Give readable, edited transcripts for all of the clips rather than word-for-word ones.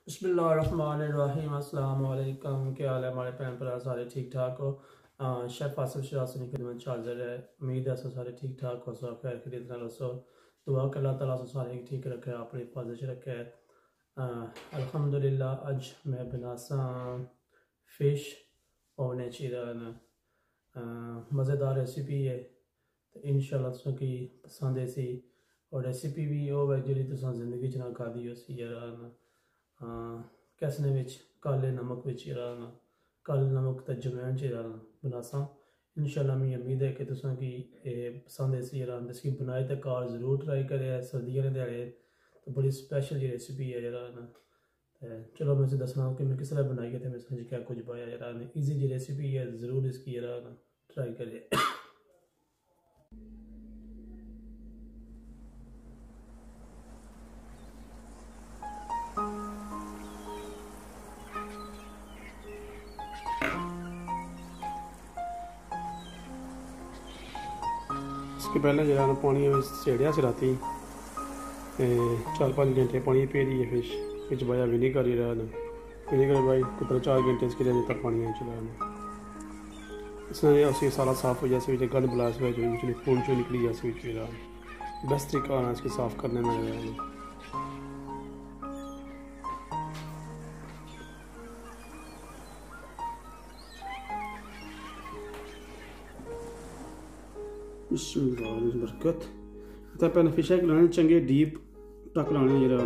बिस्मिल्लाहिर्रहमानिर्रहीम। अस्सलाम वालेकुम। क्या हाल है हमारे भैन भरा, सारे ठीक ठाक हो। शेफ़ आसिफ शरासनी खिदमत हाजिर है। उम्मीद है सारे ठीक ठाक हो, सब खैर खैरियत नाल हो। दुआ कि अल्लाह ताला सारे ठीक रखे, अपनी हिफाजत रखे। अल्हम्दुलिल्लाह अज मैं बनासा फिश और चीरान मज़ेदार रेसिपी है तो इंशाल्लाह तुसें की पसंद है सी। और रेसिपी भी वो है जी तुसें जिंदगी च ना खादी हो सी यार। कैसने विच काले नमक विच इराना काले नमक ते जमैन च इराना बनासा इंशाल्लाह। मैं उम्मीद है कि तुसें की पसंद ऐसी इरान इसकी बनाए तो कार जरूर ट्राई करे। सर्दियों ने दिहाड़े तो बड़ी स्पेशल जी रेसिपी है यार। चलो मैं दसना कि मैं किस तरह बनाई है तो मैं क्या कुछ पाया यार। ईजी जी रेसिपी है, ज़रूर इसकी यार ट्राई करिए। इसके पहले जरा पानी में सेड़िया से राती 4-5 घंटे पानी पे दी है फिश बिच बाया विनीगर ही रहना विनीगर भाई कुछ 4 घंटे इसके लिए तक पानी चलाना इसने उसी सारा साफ़ हो जैसे भी गंद ब्लास हुआ जो खून जो निकली जैसे भी बेस्ट तरीका आना इसके साफ़ करने में रहना। बरकत तो पहले फिश लाने चंगे डीप टक लाने जरा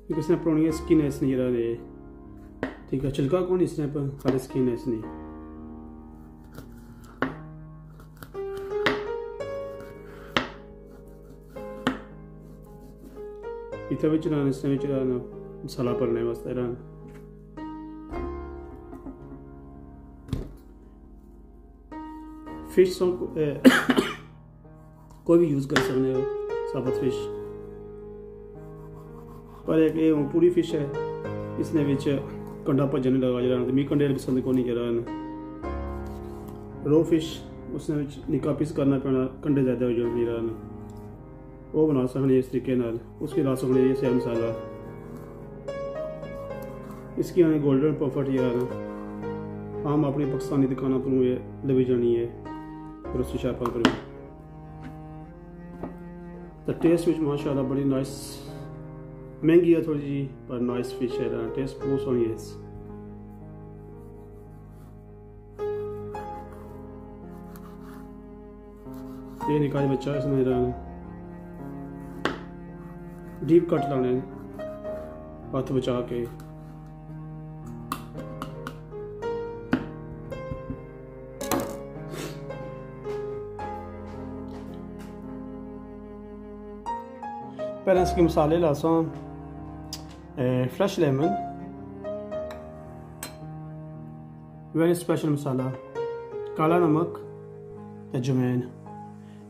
किसने पुरानी स्किन है इसने जरा दे ठीक है छिलका कौन इसने पर खाली स्किन है इसने इतना भी चलाना इसने भी चलाना मसाला भरने वास्ते रहना। फिश कोई भी यूज़ कर सकते हो साबुत फिश पर एक ये पूरी फिश है इसने विच कंडा भजन लगा जरा मी कंडे पसंद को नहीं जरा रो फिश उसने विच निका पीस करना पैना कंडे ज़्यादा हो जाते जरा वो बना सकते इस तरीके नाल उसके ला सकते ये सेम मसाला इसकी हमें गोल्डन परफेक्ट जरा हम अपनी पाकिस्तानी दुकानों पर ये लभी जानी है रोस्टी शापा पर तो टेस्ट विच माशाल्लाह बड़ी नाइस महंगी है थोड़ी जी पर नाइस फिश है ना टेस्ट बहुत सोनी है। ये निकाल बच्चा इसमें डीप कट लाने हाथ बचा के पहले इसके मसाले लासा फ्रेश लेमन वेरी स्पेशल मसाला काला नमक ते जमैन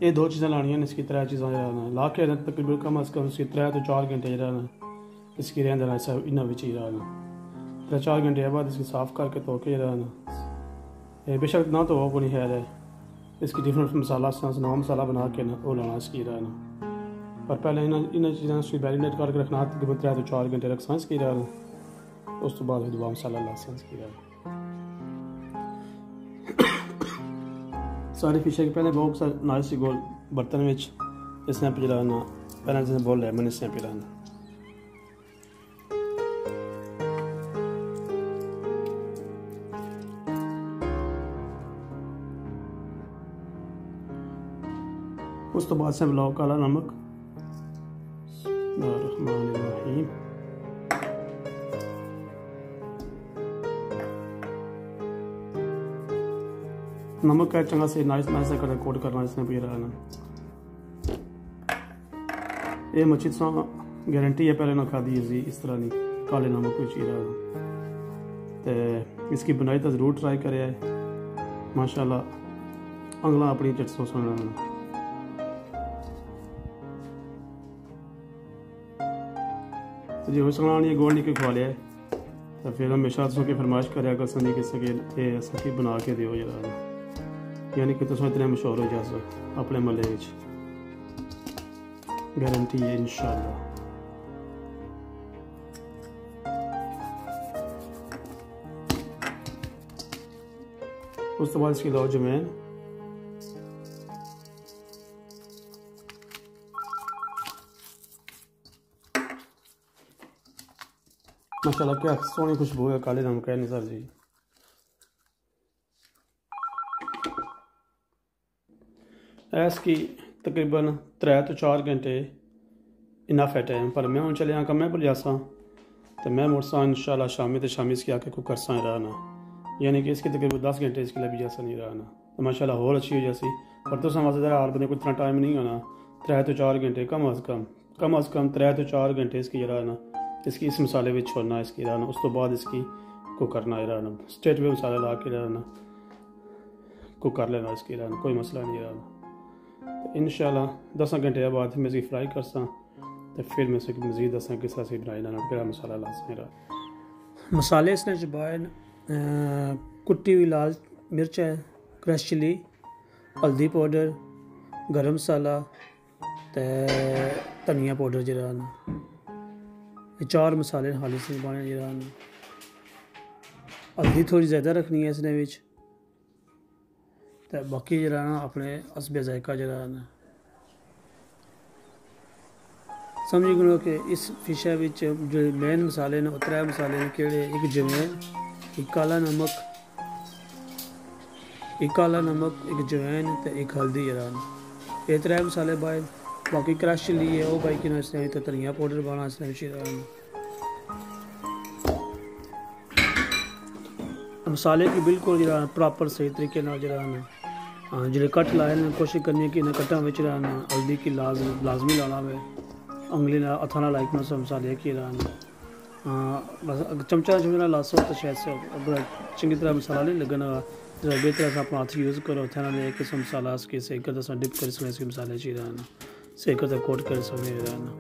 ये 2 चीज़ें लानियां इसकी 3 चीज़ें जरा ला के तकरीबन कम अज़ कम इसकी 3 तो 4 घंटे जरा इसकी रहने देना ऐसा इन्ना बिच रहना 3-4 घंटे बाद इसकी साफ़ करके धो के रहना बेशक ना तो वो नहीं है इसकी डिफरेंट मसाला नवा मसाला बना के ना वो लाना इसकी रहना पर पहले इन चीज़ों से मैरिनेट करके रखना तकरीबन 3 तो 4 घंटे रख सांस की रहना उस तो बाद दुआ मसाला ला सांस की रहना सारी फिश के पहले बहुत नाइस गोल बर्तन में इसने पिलाना पहले जैसे बोल लेमन इसने पिलाना उस तो बाद से मिलाओ काला नमक नमक का चंगा से नाइस कलर कोट करना इसने भी रहना ये मच्छी तो गारंटी है पहले ना खादी जी इस तरह नहीं काले नमक में चीरा तो इसकी बनाई तो ज़रूर ट्राई करे माशाल्लाह अंगला अपनी चट सो सुनना तो जो सलानी गोल नहीं खवा लिया तो फिर हमेशा तुम फरमाइश करे अगर सनी किसी के सखी बना के दियो जरा यानी कि तुम इतने मशहूर हो जा अपने महल्ले गारंटी है इंशाल्लाह। उस तो बाद इसकी लाओ जमैन, माशाल्लाह क्या सोहनी खुशबू है काले नमक है निसार जी। इसकी तकरीबन 3 तो 4 घंटे इनफ है टाइम, पर मैं हूँ चले यहाँ कम्में पर जासा तो मैं मुड़सा इंशाल्लाह शामी तो शामी इसकी आके कुक करसा रहना, यानी कि इसकी तकरीबन 10 घंटे इसके लिए भी जैसा नहीं रहना तो माशाल्लाह और अच्छी हो जैसी। पर तो समझ ज़रा हाल बने को इतना टाइम नहीं होना, 3 तो 4 घंटे कम अज़ कम 3 तो 4 घंटे इसकी रहना, इसकी इस मसाले में छोड़ना इसकी रहना, उस तो बाद इसकी कुक करना रहना, स्टेट पे मसाला ला के रहना कुक कर लेना इसकी रहना, कोई मसला नहीं रहना। तो इंशाल्लाह 10 घंटे बाद मैं इसकी फ्राई करसा तो फिर मैं इसकी मज़ीद दसा किस तरह से बनाई लाना फिर मसाला ला रहा। मसाले इसने चबाए कुट्टी हुई लाल मिर्च है, क्रश चिली, हल्दी पाउडर, गरम मसाला ते धनिया पाउडर जरा ना, ये 4 मसाले हाली से पाने जरा ना। हल्दी थोड़ी ज़्यादा रखनी है इसने विच तो बाकी जरा ना अपने हस्बे जायका जरा ना समझी गो कि इस फिशा विच जो मेन मसाले ने 3 मसाले ने केड़े, एक जवैन, एक काला नमक, एक जवैन तो एक हल्दी जरा ना, ये 3 मसाले पाए। बाकी क्रश चिली है वो भाई कि इसने तो धनिया पाउडर पाना इसने मसाले की बिल्कुल जरा प्रॉपर सही तरीके ना जरा ना जो कट लाए ने कोशिश करनी है कि इन्हें कटा में रहना, हल्दी की लाजमी लाना है, उंगली ना अथाना लाइक में मसाले की रहना बस चमचा लासो तो शायद से अगर चंगी तरह मसाला नहीं लगना जरा बेहतर से अपना हाथ यूज़ करो थे ना एक किस्म मसाला इसके सही कर डिप कर सकते इसके मसाले चाहिए रहना सही कर कोट कर सकते रहना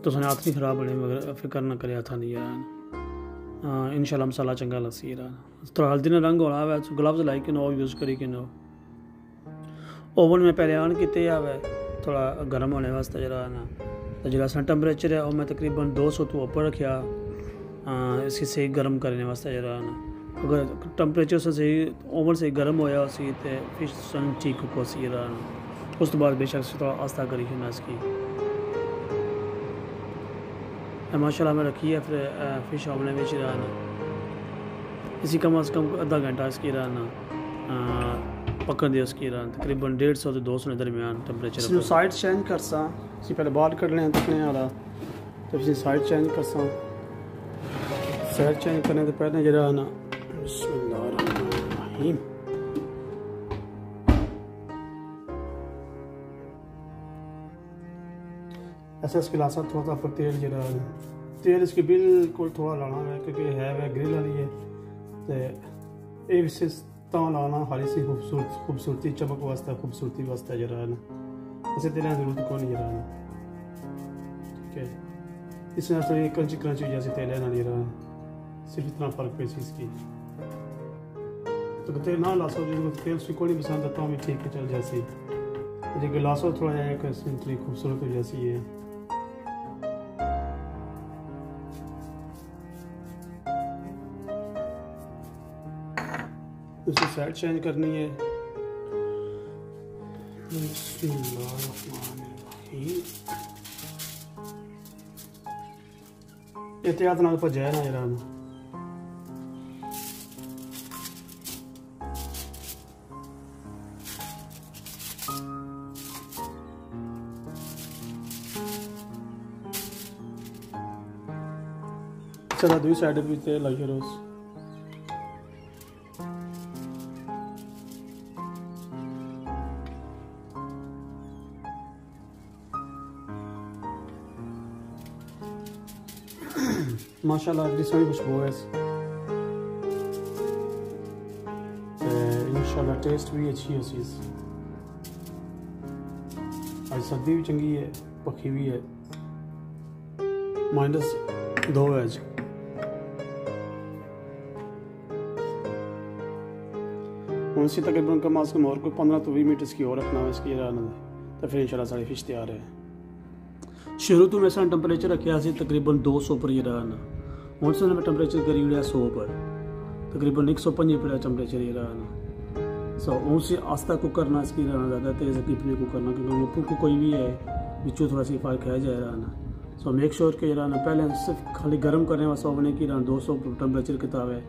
तो उसने हाथ नहीं ख़राब बने मगर फिक्र ना करे हाथ नहीं रहना। इंशाल्लाह मसाला चंगा लसी रहना थोड़ा हल्दी ने रंग होना है ग्लव्स लाई के नो यूज़ करी के नो ओवन में पहले ऑन किते आवे थोड़ा गर्म होने वास्ते जरा ना तो जो असा टैंपरेचर है वो मैं तकरीबन 200 तो ऊपर रखा इसकी सही गर्म करने वास्ते जरा ना अगर टैंपरेचर से सही ओवन से गर्म होया उसी तो फिश सन ठीक को सी जरा ना उस तो बाद बेशक से थोड़ा आस्था करी है ना इसकी माशाल्लाह में रखी है फिर फिश ओवन में रहना इसी कम अज़ कम आधा घंटा इसकी रहना पकड़ दिया उसकी रहना तकरीबन 150 से 200 के दरमियान टेम्परेचर। साइड चेंज कर सा इसी पहले बाहर कर लें तकने वाला तो इसी साइड चेंज कर सा साइड चेंज करने से पहले जरा ना बिस्मिल्लाहिर्रहमानिर्रहीम ऐसा इसके लासा थोड़ा सा तेल जरा तेल इसके बिल्कुल थोड़ा लाना है क्योंकि है वह ग्रिल वाली है तो ये लाना हाली सी खूबसूरती चमक वास्ते खूबसूरती वास्ते जरा है ना ऐसे तेल जरूरत को नहीं जरा है ठीक है इसमें तो ये क्रंची क्रंची जैसे तेल है ना जरा सिर्फ इतना फ़र्क है चीज़ की तो तेल ना लासो जो तेल उसको को नहीं पसंद आता हूँ ठीक है चल जैसी जो गिलासो थोड़ा है थोड़ी खूबसूरत हो जैसी है उसकी साइड चेंज करनी है। एहतियात नाल भजाया ना जरा चला दूसरी साइड भी तेल लगे रोज माशाल्लाह एडी सोहनी खुशबू है इंशाल्लाह टेस्ट भी अच्छी है चीज़ आज सर्दी भी चंगी है पक्की भी है -2 है आज उनसे तकरीबन कम अज़ कम और कोई 15 तो 20 मिनट इसकी और रखना है इसकी तो फिर इंशाल्लाह सारी फिश तैयार है। शुरू तो वैसा टेंपरेचर रखा तकरीबन 200 पर जरा ना हूँ से मैं टेंपरेचर करी 100 पर तकरीबन 105 पर टेंपरेचर जरा ना सो उनसे आस्ता कुक करना इसकी रहना ज़्यादा तेज़ कीपने को करना क्योंकि मुफ्फू को कोई भी है बिचू थोड़ा सी फ़र्क है जाए रहना। सो मेक श्योर कि रहना पहले सिर्फ खाली गर्म करने वाला सोवने की रहना 200 टेम्परेचर किताब है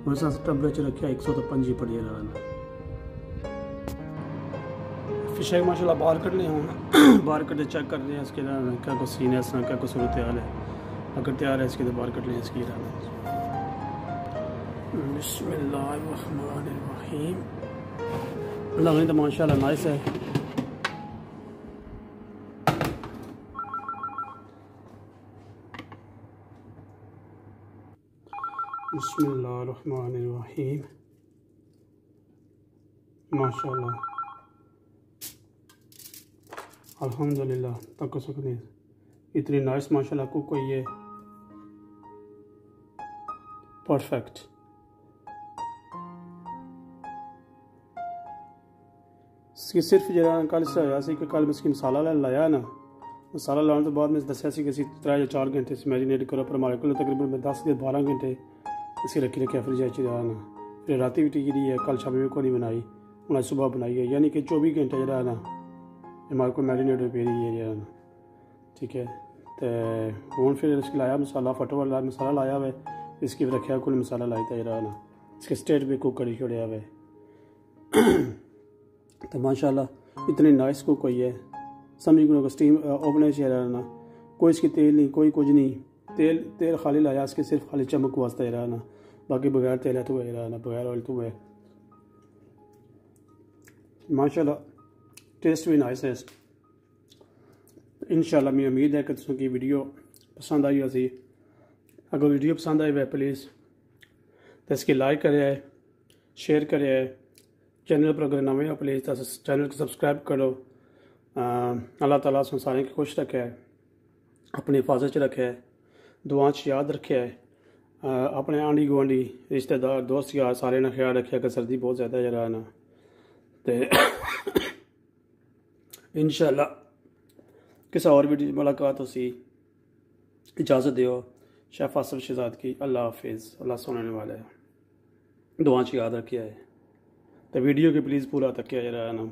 उनसे टेम्परेचर रखा 105 ही पड़ी रहना। फिश है माशाल्लाह बाहर कर लिया हूँ बाहर करके चेक कर रहे हैं इसके रहना क्या कुछ सीन है इस तरह क्या कुछ सूरत हाल है। अगर तैयार है इसके तो बाहर कर लिया इसकी रहना। बिस्मिल्लाहिर्रहमानिर्रहीम। लगनी तो माशाल्लाह नाइस है। बिस्मिल्लाहिर्रहमानिर्रहीम माशाल्लाह अल्हम्दुलिल्लाह तक सकनी इतनी नाइस माशाल्लाह कुक हुई है परफेक्ट। इसकी सिर्फ जरा कल से होया सी कि कल मैं इसकी मसाला लाया ना मसाला लाने तो बाद में दसिया सी कि 3 या 4 घंटे से मैरिनेट करो पर हमारे को तकरीबन मैं 10 या 12 घंटे इसी रखी रखे फ्रिज जरा ना फिर राती भी टिकी रही है कल शाम में को नहीं बनाई उन्हें सुबह बनाई है यानी कि 24 घंटे जरा ना हमारे को मैरिनेट पे रही है जरा ना ठीक है। तो हूँ फिर इसके लाया मसाला फटोफट ला मसाला लाया हुआ इसकी रखा कुल मसाला लाई था जरा ना इसके स्टेट भी कुक करी छोड़िया हुआ तो माशाल्लाह इतनी नाइस कुक हुई है समझ को स्टीम ओपन चेहरा ना कोई इसकी तेल नहीं कोई कुछ नहीं तेल खाली लाया इसके सिर्फ खाली चमक वास्ता है ना बाकी बगैर तेल है तो है ना बगैर ऑयल तो है माशाल्लाह टेस्ट भी नाइस है। इंशाल्लाह मैं उम्मीद है कि तुम की वीडियो पसंद आई होगी। अगर वीडियो पसंद आई है प्लीज़ तो इसकी लाइक करें शेयर करें चैनल पर अगर नवे हो प्लीज़ तो चैनल को सब्सक्राइब करो। अल्लाह ताला संसार की खुश रखे अपनी हिफाजत रखे दुआ याद रखे अपने आंढी गुआढ़ी रिश्तेदार दोस्त यार सारे ने ख्याल रखे कि सर्दी बहुत ज़्यादा जरा ना तो इंशाल्लाह किसी और वीडियो मुलाकात होसी इजाज़त दियो शेफ आसिफ शहजाद की। अल्लाह हाफिज़। अल्लाह सुनने वाला है दुआ याद रखिए तो वीडियो के प्लीज़ पूरा तक जरा ना।